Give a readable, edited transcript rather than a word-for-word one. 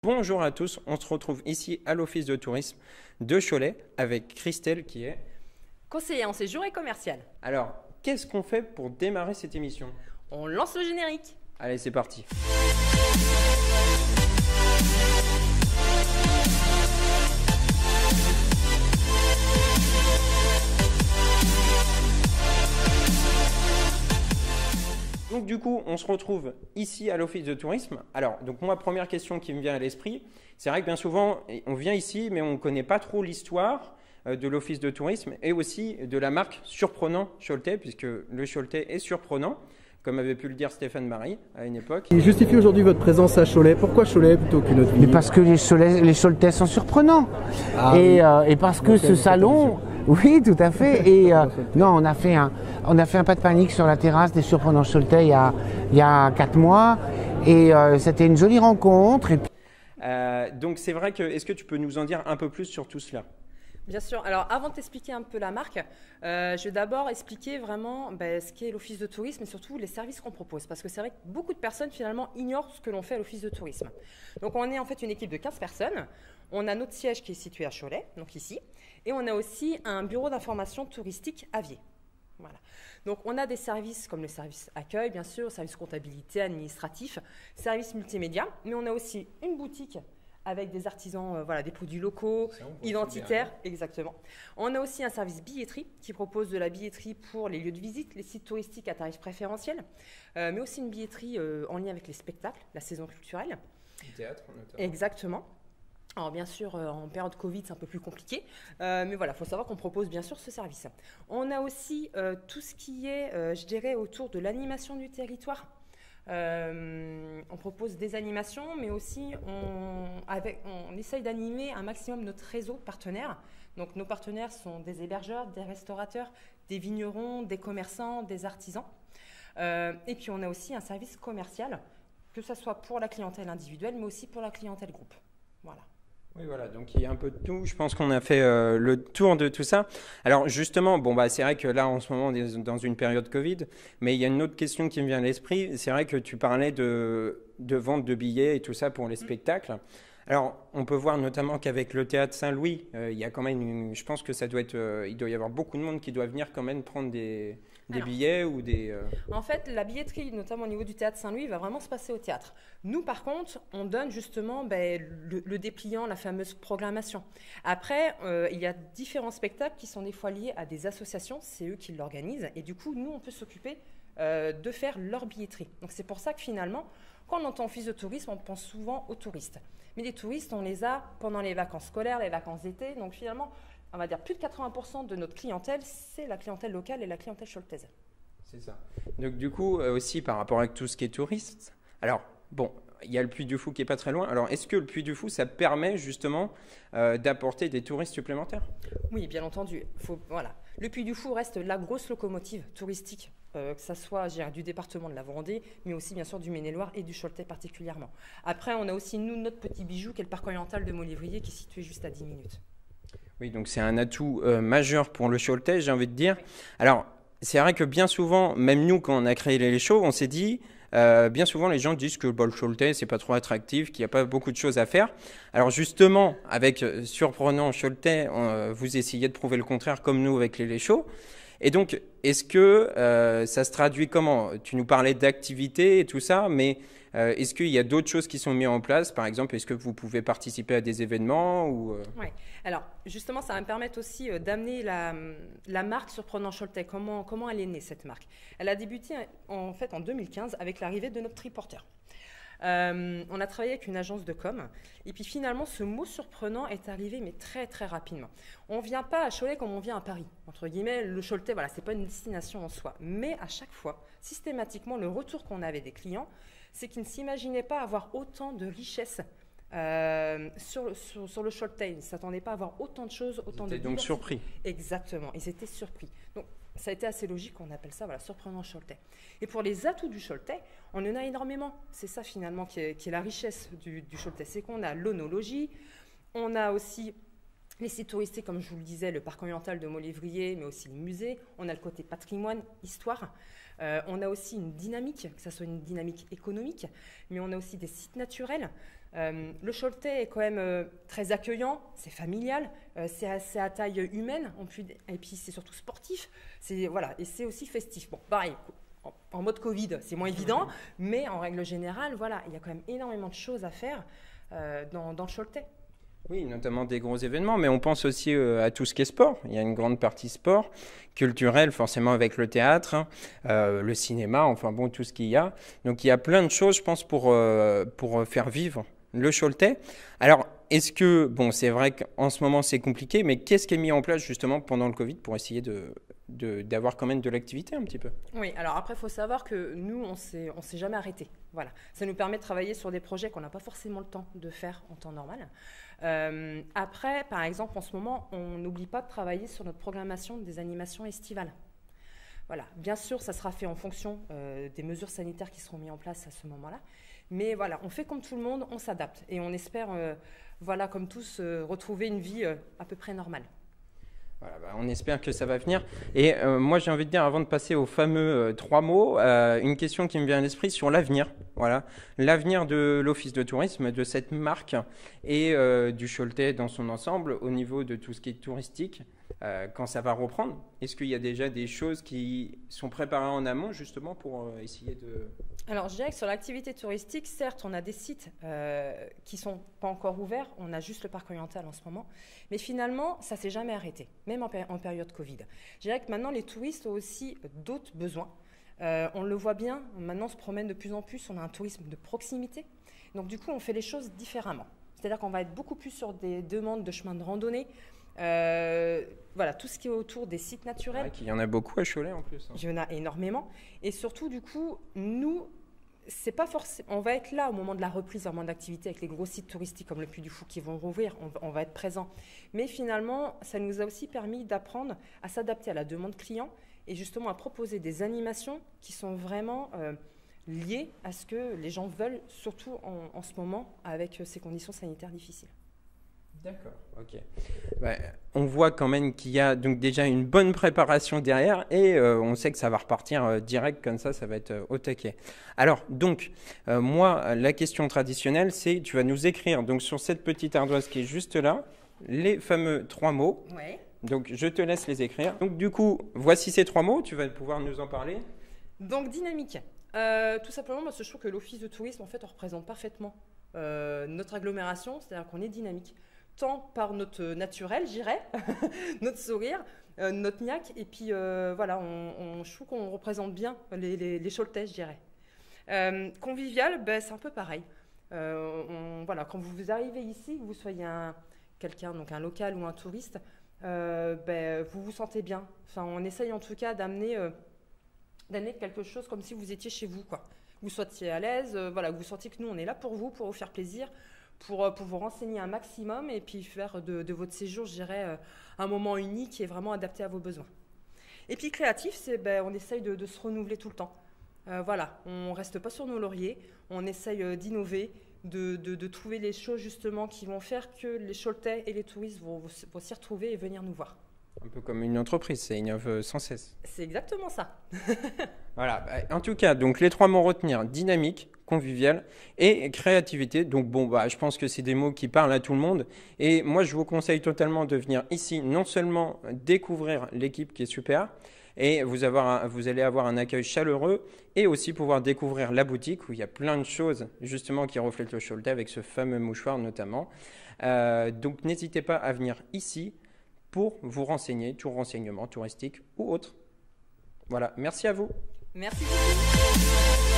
Bonjour à tous, on se retrouve ici à l'Office de tourisme de Cholet avec Christelle qui est... Conseiller en séjour et commercial. Alors, qu'est-ce qu'on fait pour démarrer cette émission? On lance le générique. Allez, c'est parti. Donc du coup, on se retrouve ici à l'Office de tourisme. Alors, donc moi, première question qui me vient à l'esprit, c'est vrai que bien souvent, on vient ici, mais on ne connaît pas trop l'histoire de l'Office de tourisme et aussi de la marque Surprenant Choletais, puisque le Choletais est surprenant, comme avait pu le dire Stéphane Marie à une époque. Et justifie aujourd'hui votre présence à Cholet. Pourquoi Cholet plutôt qu'une autre ville? Mais parce que les Choletais sont surprenants. Et parce que ce salon... Oui, tout à fait. Et non, on a fait un pas de panique sur la terrasse des Surprenants Choletais il y a 4 mois. Et c'était une jolie rencontre. Donc c'est vrai que, est-ce que tu peux nous en dire un peu plus sur tout cela? Bien sûr. Alors, avant de t'expliquer un peu la marque, je vais d'abord expliquer vraiment ce qu'est l'Office de tourisme et surtout les services qu'on propose. Parce que c'est vrai que beaucoup de personnes, finalement, ignorent ce que l'on fait à l'Office de tourisme. Donc, on est en fait une équipe de 15 personnes. On a notre siège qui est situé à Cholet, donc ici. Et on a aussi un bureau d'information touristique à Viers. Voilà. Donc, on a des services comme le service accueil, bien sûr, service comptabilité, administratif, service multimédia. Mais on a aussi une boutique avec des artisans, des produits locaux, identitaires, exactement. On a aussi un service billetterie qui propose de la billetterie pour les lieux de visite, les sites touristiques à tarif préférentiel, mais aussi une billetterie en lien avec les spectacles, la saison culturelle. Le théâtre, notamment. Exactement. Alors bien sûr, en période Covid, c'est un peu plus compliqué, mais voilà, il faut savoir qu'on propose bien sûr ce service. On a aussi tout ce qui est, je dirais, autour de l'animation du territoire. On propose des animations, mais aussi on essaye d'animer un maximum notre réseau partenaire. Donc nos partenaires sont des hébergeurs, des restaurateurs, des vignerons, des commerçants, des artisans. Et puis on a aussi un service commercial, que ce soit pour la clientèle individuelle, mais aussi pour la clientèle groupe. Voilà. Oui, voilà, donc il y a un peu de tout. Je pense qu'on a fait le tour de tout ça. Alors justement, c'est vrai que là, en ce moment, on est dans une période Covid, mais il y a une autre question qui me vient à l'esprit. C'est vrai que tu parlais de vente de billets et tout ça pour les spectacles. Alors, on peut voir notamment qu'avec le Théâtre Saint-Louis, il y a quand même, je pense que ça doit être, il doit y avoir beaucoup de monde qui doit venir quand même prendre des billets ou des... En fait, la billetterie, notamment au niveau du Théâtre Saint-Louis, va vraiment se passer au théâtre. Nous, par contre, on donne justement le dépliant, la fameuse programmation. Après, il y a différents spectacles qui sont des fois liés à des associations, c'est eux qui l'organisent, et du coup, nous, on peut s'occuper de faire leur billetterie. Donc, c'est pour ça que finalement, quand on entend office de tourisme, on pense souvent aux touristes. Mais les touristes, on les a pendant les vacances scolaires, les vacances d'été, donc finalement, on va dire plus de 80% de notre clientèle, c'est la clientèle locale et la clientèle choletaise. C'est ça. Donc du coup, aussi par rapport à tout ce qui est touriste, alors bon, il y a le Puy du Fou qui est pas très loin. Alors est-ce que le Puy du Fou, ça permet justement d'apporter des touristes supplémentaires? Oui, bien entendu. Le Puy du Fou reste la grosse locomotive touristique, que ce soit du département de la Vendée, mais aussi bien sûr du Maine-et-Loire et du Choletais particulièrement. Après, on a aussi nous notre petit bijou qui est le parc oriental de Molévrier qui est situé juste à 10 minutes. Oui, donc c'est un atout majeur pour le Choletais, j'ai envie de dire. Alors, c'est vrai que bien souvent, même nous, quand on a créé les shows, on s'est dit, bien souvent, les gens disent que le Choletais, c'est pas trop attractif, qu'il n'y a pas beaucoup de choses à faire. Alors justement, avec Surprenant Choletais, vous essayez de prouver le contraire, comme nous avec les shows. Et donc, est-ce que ça se traduit comment? Tu nous parlais d'activités et tout ça, mais est-ce qu'il y a d'autres choses qui sont mises en place? Par exemple, est-ce que vous pouvez participer à des événements ou Oui. Alors, justement, ça va me permettre aussi d'amener la marque Surprenant Choletais. Comment elle est née, cette marque? Elle a débuté en fait en 2015 avec l'arrivée de notre triporteur. On a travaillé avec une agence de com et puis finalement ce mot surprenant est arrivé mais très très rapidement. On ne vient pas à Cholet comme on vient à Paris, entre guillemets. Le Choletais, c'est pas une destination en soi, mais à chaque fois, systématiquement, le retour qu'on avait des clients, c'est qu'ils ne s'imaginaient pas avoir autant de richesses sur le Choletais. Ils ne s'attendaient pas à avoir autant de choses, autant de diversité. Donc surpris. Exactement, ils étaient surpris. Donc ça a été assez logique, on appelle ça Surprenant Choletais. Et pour les atouts du Choletais, on en a énormément. C'est ça finalement qui est la richesse du Choletais. C'est qu'on a l'onologie, on a aussi les sites touristiques, comme je vous le disais, le parc oriental de Molévrier, mais aussi le musée. On a le côté patrimoine, histoire. On a aussi une dynamique, que ce soit une dynamique économique, mais on a aussi des sites naturels. Le Choletais est quand même très accueillant, c'est familial, c'est à taille humaine, et puis c'est surtout sportif, voilà, et c'est aussi festif. Bon, pareil, en mode Covid, c'est moins évident, mais en règle générale, voilà, il y a quand même énormément de choses à faire dans le Choletais. Oui, notamment des gros événements, mais on pense aussi à tout ce qui est sport. Il y a une grande partie sport, culturel, forcément avec le théâtre, le cinéma, enfin bon, tout ce qu'il y a. Donc il y a plein de choses, je pense, pour faire vivre le Choletais. Alors, est-ce que, bon, c'est vrai qu'en ce moment c'est compliqué, mais qu'est-ce qui est mis en place justement pendant le Covid pour essayer d'avoir quand même de l'activité un petit peu? Oui, alors après, il faut savoir que nous, on s'est jamais arrêté. Voilà. Ça nous permet de travailler sur des projets qu'on n'a pas forcément le temps de faire en temps normal. Après, par exemple, en ce moment, on n'oublie pas de travailler sur notre programmation des animations estivales. Voilà. Bien sûr, ça sera fait en fonction des mesures sanitaires qui seront mises en place à ce moment-là. Mais voilà, on fait comme tout le monde, on s'adapte. Et on espère, voilà, comme tous, retrouver une vie à peu près normale. Voilà, on espère que ça va venir. Et moi, j'ai envie de dire, avant de passer aux fameux 3 mots, une question qui me vient à l'esprit sur l'avenir. Voilà, l'avenir de l'Office de tourisme, de cette marque et du Choletais dans son ensemble au niveau de tout ce qui est touristique. Quand ça va reprendre, est-ce qu'il y a déjà des choses qui sont préparées en amont justement pour essayer de... Alors, je dirais que sur l'activité touristique, certes, on a des sites qui ne sont pas encore ouverts. On a juste le parc oriental en ce moment. Mais finalement, ça ne s'est jamais arrêté, même en période Covid. Je dirais que maintenant, les touristes ont aussi d'autres besoins. On le voit bien, maintenant, on se promène de plus en plus. On a un tourisme de proximité. Donc, du coup, on fait les choses différemment. C'est-à-dire qu'on va être beaucoup plus sur des demandes de chemins de randonnée. Voilà, tout ce qui est autour des sites naturels. Ouais, il y en a beaucoup à Cholet en plus. Il y en a énormément. Et surtout, du coup, nous, c'est pas forcément. On va être là au moment de la reprise vraiment d'activité avec les gros sites touristiques comme le Puy du Fou qui vont rouvrir. On va être présent. Mais finalement, ça nous a aussi permis d'apprendre à s'adapter à la demande client et justement à proposer des animations qui sont vraiment liées à ce que les gens veulent, surtout en ce moment avec ces conditions sanitaires difficiles. D'accord, ok. On voit quand même qu'il y a donc déjà une bonne préparation derrière et on sait que ça va repartir direct comme ça va être au taquet. Alors donc, moi, la question traditionnelle, c'est tu vas nous écrire donc sur cette petite ardoise qui est juste là, les fameux 3 mots. Ouais. Donc je te laisse les écrire. Donc du coup, voici ces 3 mots, tu vas pouvoir nous en parler. Donc dynamique. Tout simplement parce que je trouve que l'Office de tourisme, en fait, on représente parfaitement notre agglomération, c'est-à-dire qu'on est dynamique. Tant par notre naturel, j'irais, notre sourire, notre niaque, et puis voilà, je trouve qu'on représente bien les Choletais, je dirais. Convivial, c'est un peu pareil. Voilà, quand vous arrivez ici, que vous soyez quelqu'un, donc un local ou un touriste, vous vous sentez bien. Enfin, on essaye en tout cas d'amener quelque chose comme si vous étiez chez vous, quoi. Vous soyez à l'aise, voilà, vous sentiez que nous, on est là pour vous faire plaisir, pour vous renseigner un maximum et puis faire de votre séjour, je dirais, un moment unique et vraiment adapté à vos besoins. Et puis créatif, c'est on essaye de se renouveler tout le temps. Voilà, on ne reste pas sur nos lauriers, on essaye d'innover, de trouver les choses justement qui vont faire que les Choletais et les touristes vont s'y retrouver et venir nous voir. Un peu comme une entreprise, ça innove sans cesse. C'est exactement ça. Voilà, en tout cas, donc les 3 mots à retenir, dynamique, convivial et créativité. Donc bon, je pense que c'est des mots qui parlent à tout le monde. Et moi, je vous conseille totalement de venir ici, non seulement découvrir l'équipe qui est super, et vous allez avoir un accueil chaleureux, et aussi pouvoir découvrir la boutique où il y a plein de choses justement qui reflètent le Choletais avec ce fameux mouchoir notamment. Donc n'hésitez pas à venir ici pour vous renseigner, tout renseignement touristique ou autre. Voilà, merci à vous. Merci beaucoup.